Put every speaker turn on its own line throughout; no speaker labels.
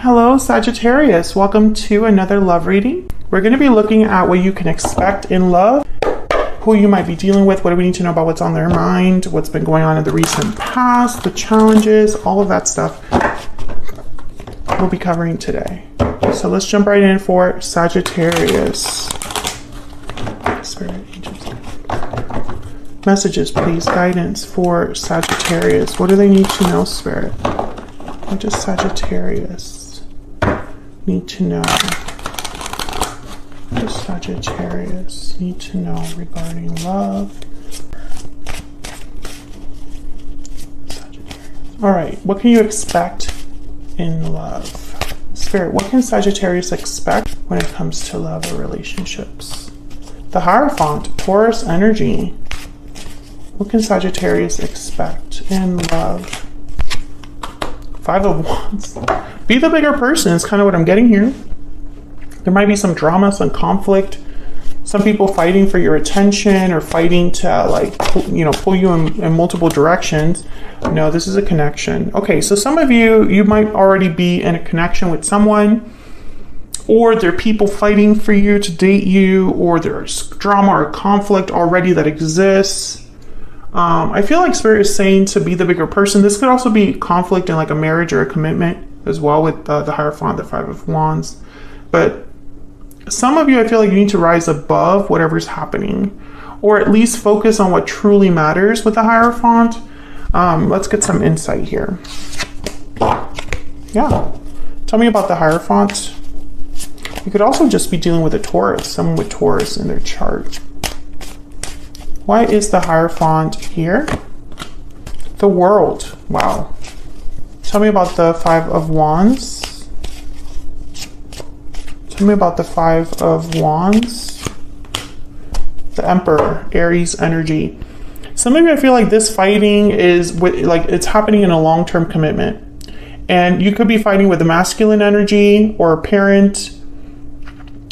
Hello Sagittarius, welcome to another love reading. We're going to be looking at what you can expect in love, who you might be dealing with, what do we need to know about what's on their mind, what's been going on in the recent past, the challenges, all of that stuff we'll be covering today. So let's jump right in for Sagittarius. Spirit, angels. Messages, please, guidance for Sagittarius. What do they need to know, Spirit? What does Sagittarius need to know? What does Sagittarius need to know regarding love? All right, what can you expect in love? Spirit, what can Sagittarius expect when it comes to love or relationships? The Hierophant, Taurus energy. What can Sagittarius expect in love? Five of Wands. Be the bigger person is kind of what I'm getting here. There might be some drama, some conflict, some people fighting for your attention or fighting to pull you in multiple directions. No, this is a connection. Okay, so some of you might already be in a connection with someone, or there are people fighting for you to date you, or there's drama or conflict already that exists. I feel like Spirit is saying to be the bigger person. This could also be conflict in like a marriage or a commitment as well with the Hierophant, the Five of Wands. But some of you, I feel like you need to rise above whatever's happening, or at least focus on what truly matters with the Hierophant. Let's get some insight here. Yeah. Tell me about the Hierophant. You could also just be dealing with a Taurus, someone with Taurus in their chart. Why is the Hierophant here? The World. Wow. Tell me about the Five of Wands. Tell me about the Five of Wands. The Emperor, Aries energy. Some of you, I feel like this fighting is it's happening in a long-term commitment. And you could be fighting with the masculine energy or a parent,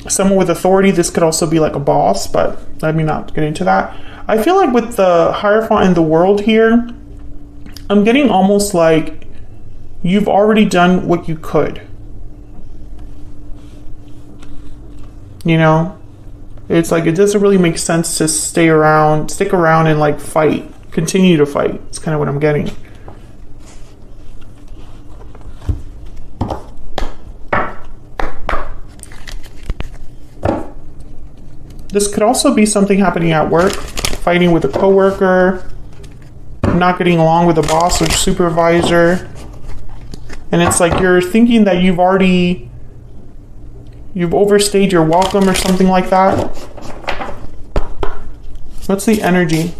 someone with authority. This could also be like a boss, but let me not get into that. I feel like with the Hierophant in the World here, I'm getting almost like you've already done what you could. You know? It's like it doesn't really make sense to stick around and like fight. Continue to fight. It's kind of what I'm getting. This could also be something happening at work. Fighting with a coworker, not getting along with a boss or supervisor. And it's like you're thinking that you've overstayed your welcome or something like that. What's the energy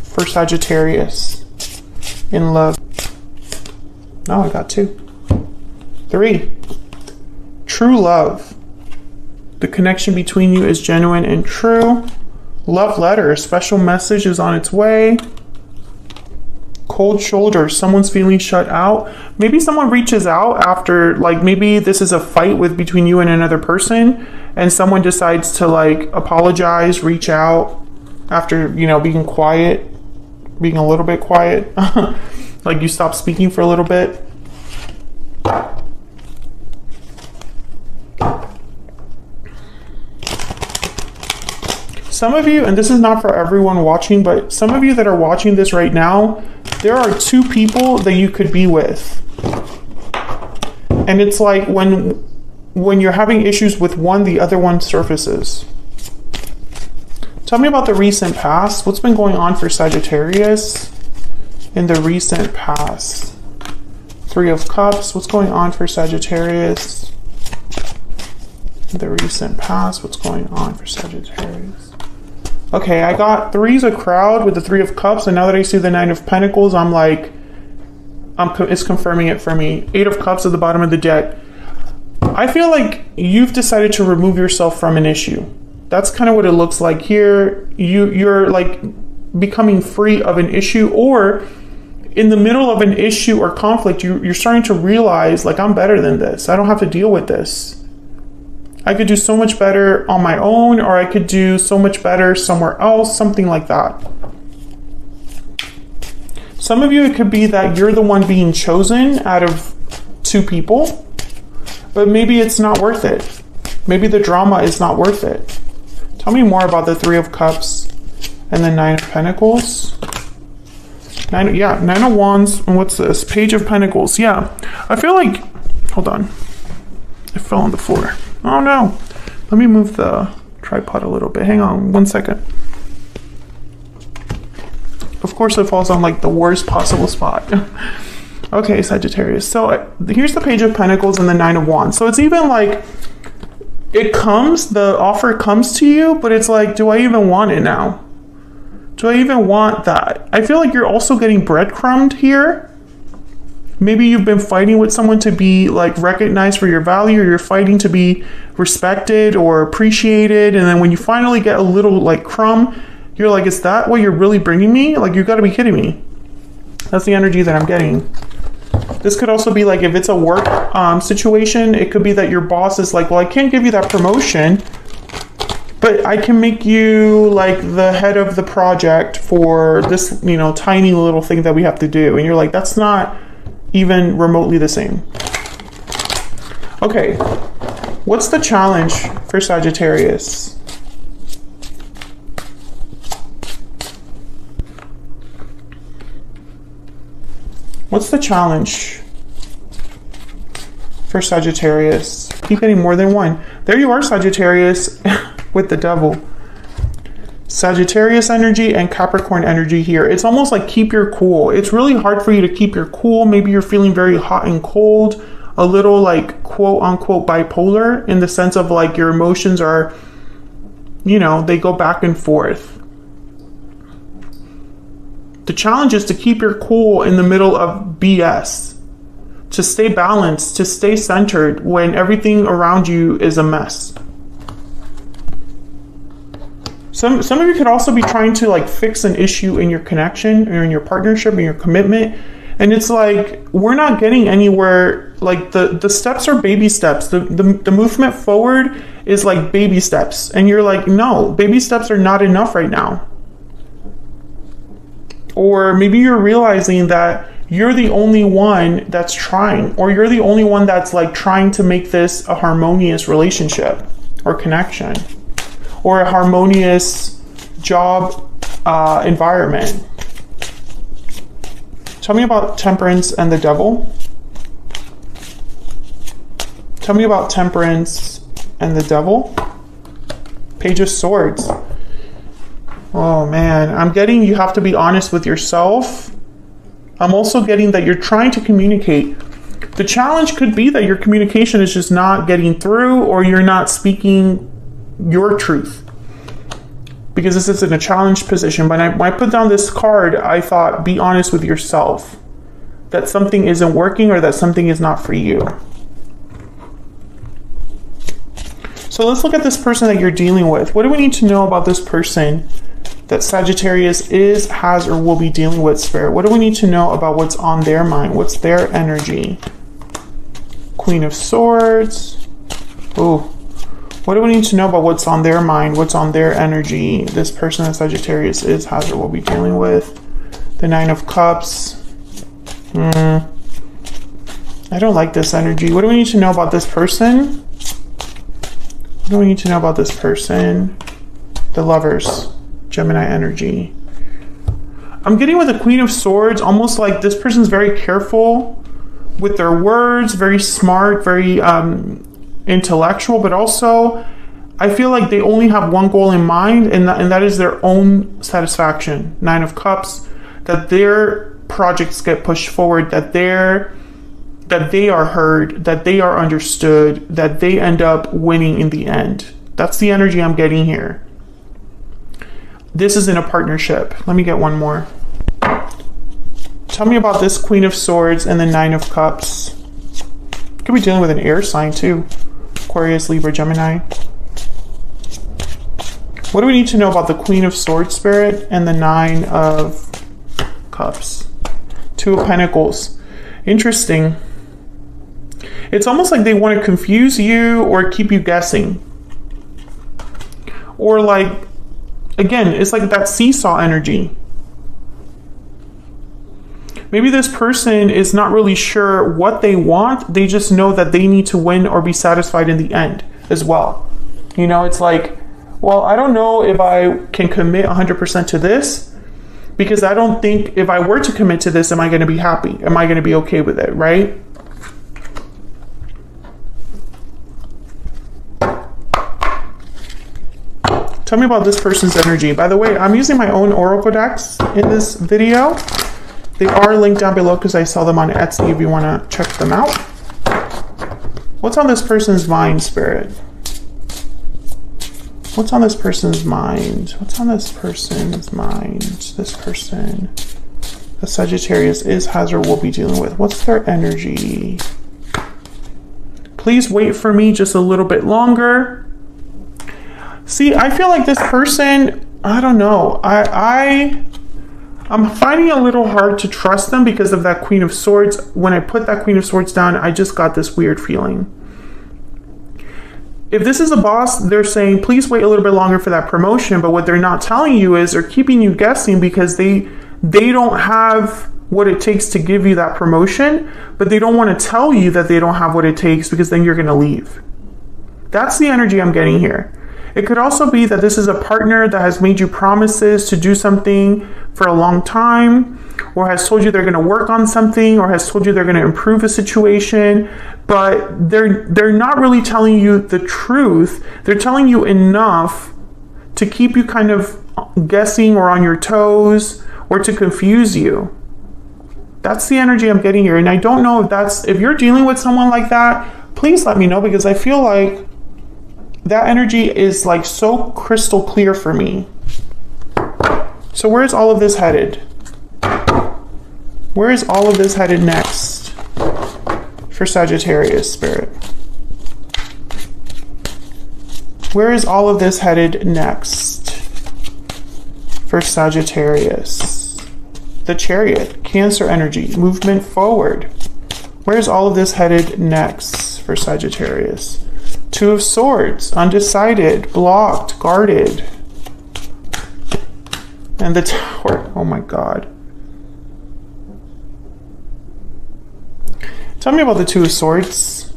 for Sagittarius in love? Oh, I got 2. 3. True love. The connection between you is genuine and true. Love letter, a special message is on its way. Cold shoulder, someone's feeling shut out. Maybe someone reaches out after, like maybe this is a fight between you and another person, and someone decides to like apologize, reach out after, being quiet, being a little bit quiet. Like you stop speaking for a little bit. Some of you, and this is not for everyone watching, but some of you that are watching this right now, there are 2 people that you could be with. And it's like when you're having issues with one, the other one surfaces. Tell me about the recent past. What's been going on for Sagittarius in the recent past? 3 of Cups. What's going on for Sagittarius in the recent past? What's going on for Sagittarius? Okay, I got 3's a crowd with the 3 of Cups, and now that I see the 9 of Pentacles, I'm like, it's confirming it for me. 8 of Cups at the bottom of the deck. I feel like you've decided to remove yourself from an issue. That's kind of what it looks like here. You're like becoming free of an issue, or in the middle of an issue or conflict, you're starting to realize, like, I'm better than this. I don't have to deal with this. I could do so much better on my own, or I could do so much better somewhere else, something like that. Some of you, it could be that you're the one being chosen out of 2 people. but maybe it's not worth it. Maybe the drama is not worth it. Tell me more about the Three of Cups and the Nine of Pentacles. Nine of Wands, and what's this? Page of Pentacles. Yeah, I feel like, hold on, it fell on the floor. Oh no, let me move the tripod a little bit. Hang on 1 second. Of course it falls on like the worst possible spot. Okay, Sagittarius. So here's the Page of Pentacles and the Nine of Wands. So it's even like, the offer comes to you, but it's like, do I even want it now? Do I even want that? I feel like you're also getting breadcrumbed here. Maybe you've been fighting with someone to be like recognized for your value, or you're fighting to be respected or appreciated. And then when you finally get a little like crumb, you're like, is that what you're really bringing me? Like, you gotta be kidding me. That's the energy that I'm getting. This could also be like, if it's a work situation, it could be that your boss is like, well, I can't give you that promotion, but I can make you like the head of the project for this, you know, tiny little thing that we have to do. And you're like, that's not even remotely the same. Okay, what's the challenge for Sagittarius? What's the challenge for Sagittarius? Keep getting more than one. There you are, Sagittarius, with the Devil. Sagittarius energy and Capricorn energy here. It's almost like keep your cool. It's really hard for you to keep your cool. Maybe you're feeling very hot and cold, a little like quote unquote bipolar, in the sense of like your emotions are, you know, they go back and forth. The challenge is to keep your cool in the middle of BS, to stay balanced, to stay centered when everything around you is a mess. Some of you could also be trying to like fix an issue in your connection or in your partnership, in your commitment. And it's like, we're not getting anywhere. Like the steps are baby steps. The movement forward is like baby steps. And you're like, no, baby steps are not enough right now. Or maybe you're realizing that you're the only one that's trying, or you're the only one that's like trying to make this a harmonious relationship or connection, or a harmonious job environment. Tell me about Temperance and the Devil. Tell me about Temperance and the Devil. Page of Swords. Oh man, I'm getting you have to be honest with yourself. I'm also getting that you're trying to communicate. The challenge could be that your communication is just not getting through, or you're not speaking your truth. Because this is in a challenge position. When I put down this card, I thought, be honest with yourself. That something isn't working, or that something is not for you. So let's look at this person that you're dealing with. What do we need to know about this person that Sagittarius is, has, or will be dealing with, Spirit? What do we need to know about what's on their mind? What's their energy? Queen of Swords. Oh, what do we need to know about what's on their mind? What's on their energy? This person that Sagittarius is, has, or will be dealing with. The Nine of Cups. I don't like this energy. What do we need to know about this person? What do we need to know about this person? The Lovers. Gemini energy. I'm getting with the Queen of Swords, almost like this person's very careful with their words, very smart, very intellectual, but also I feel like they only have one goal in mind, and that is their own satisfaction. Nine of Cups, that their projects get pushed forward, that they are heard, that they are understood, that they end up winning in the end. That's the energy I'm getting here. This is in a partnership. Let me get one more. Tell me about this Queen of Swords and the Nine of Cups. Could be dealing with an air sign too. Aquarius, Libra, Gemini. What do we need to know about the Queen of Swords, Spirit, and the Nine of Cups? Two of Pentacles. Interesting. It's almost like they want to confuse you or keep you guessing. Or like, again, it's like that seesaw energy. Maybe this person is not really sure what they want. They just know that they need to win or be satisfied in the end as well. You know, it's like, well, I don't know if I can commit 100% to this, because I don't think if I were to commit to this, am I going to be happy? Am I going to be okay with it, right? Tell me about this person's energy. By the way, I'm using my own oracle decks in this video. They are linked down below because I sell them on Etsy if you want to check them out. What's on this person's mind, Spirit? What's on this person's mind? What's on this person's mind? This person, the Sagittarius is, has, or will be dealing with. What's their energy? Please wait for me just a little bit longer. See, I feel like this person, I don't know. I'm finding it a little hard to trust them because of that Queen of Swords. When I put that Queen of Swords down, I just got this weird feeling. If this is a boss, they're saying, please wait a little bit longer for that promotion. But what they're not telling you is they're keeping you guessing because they don't have what it takes to give you that promotion, but they don't want to tell you that they don't have what it takes because then you're going to leave. That's the energy I'm getting here. It could also be that this is a partner that has made you promises to do something for a long time, or has told you they're going to work on something, or has told you they're going to improve a situation, but they're not really telling you the truth. They're telling you enough to keep you kind of guessing or on your toes, or to confuse you. That's the energy I'm getting here. And I don't know if you're dealing with someone like that, please let me know, because I feel like that energy is like so crystal clear for me. So where's all of this headed? Where is all of this headed next for Sagittarius, Spirit? Where is all of this headed next for Sagittarius? The Chariot, Cancer energy, movement forward. Where's all of this headed next for Sagittarius? Two of Swords, undecided, blocked, guarded. And the Tower, oh my God. Tell me about the Two of Swords.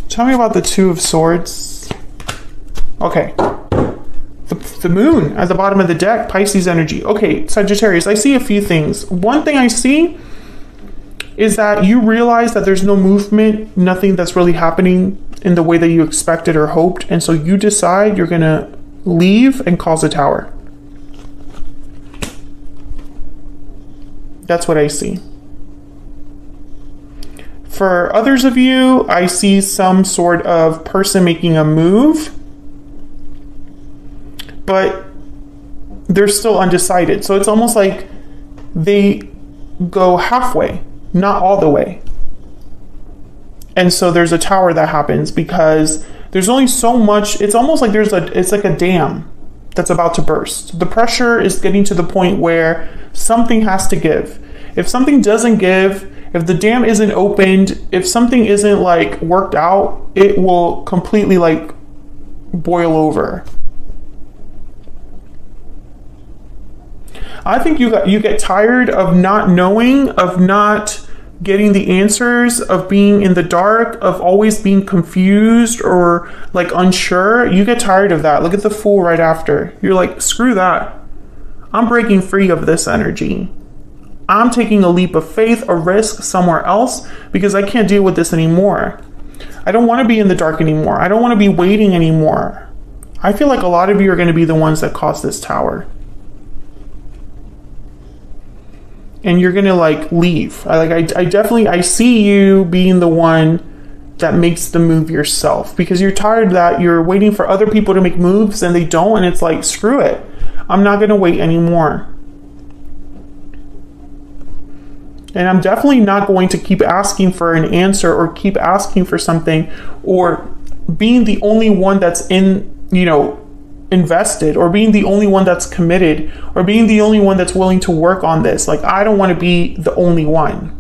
Tell me about the Two of Swords. Okay. The Moon at the bottom of the deck, Pisces energy. Okay, Sagittarius, I see a few things. One thing I see is that you realize that there's no movement, nothing that's really happening in the way that you expected or hoped. And so you decide you're going to leave and cause a tower. That's what I see. For others of you, I see some sort of person making a move, but they're still undecided. So it's almost like they go halfway, not all the way. And so there's a tower that happens because there's only so much. It's almost like it's like a dam that's about to burst. The pressure is getting to the point where something has to give. If something doesn't give, if the dam isn't opened, if something isn't like worked out, it will completely like boil over. I think you get tired of not knowing, of not getting the answers, of being in the dark, of always being confused or like unsure. You get tired of that. Look at the Fool right after. You're like, screw that. I'm breaking free of this energy. I'm taking a leap of faith, a risk somewhere else, because I can't deal with this anymore. I don't want to be in the dark anymore. I don't want to be waiting anymore. I feel like a lot of you are going to be the ones that cause this tower. And you're going to like leave. I definitely, I see you being the one that makes the move yourself, because you're tired that you're waiting for other people to make moves and they don't. And it's like, screw it. I'm not going to wait anymore. And I'm definitely not going to keep asking for an answer or keep asking for something or being the only one that's invested, or being the only one that's committed, or being the only one that's willing to work on this. Like, I don't want to be the only one.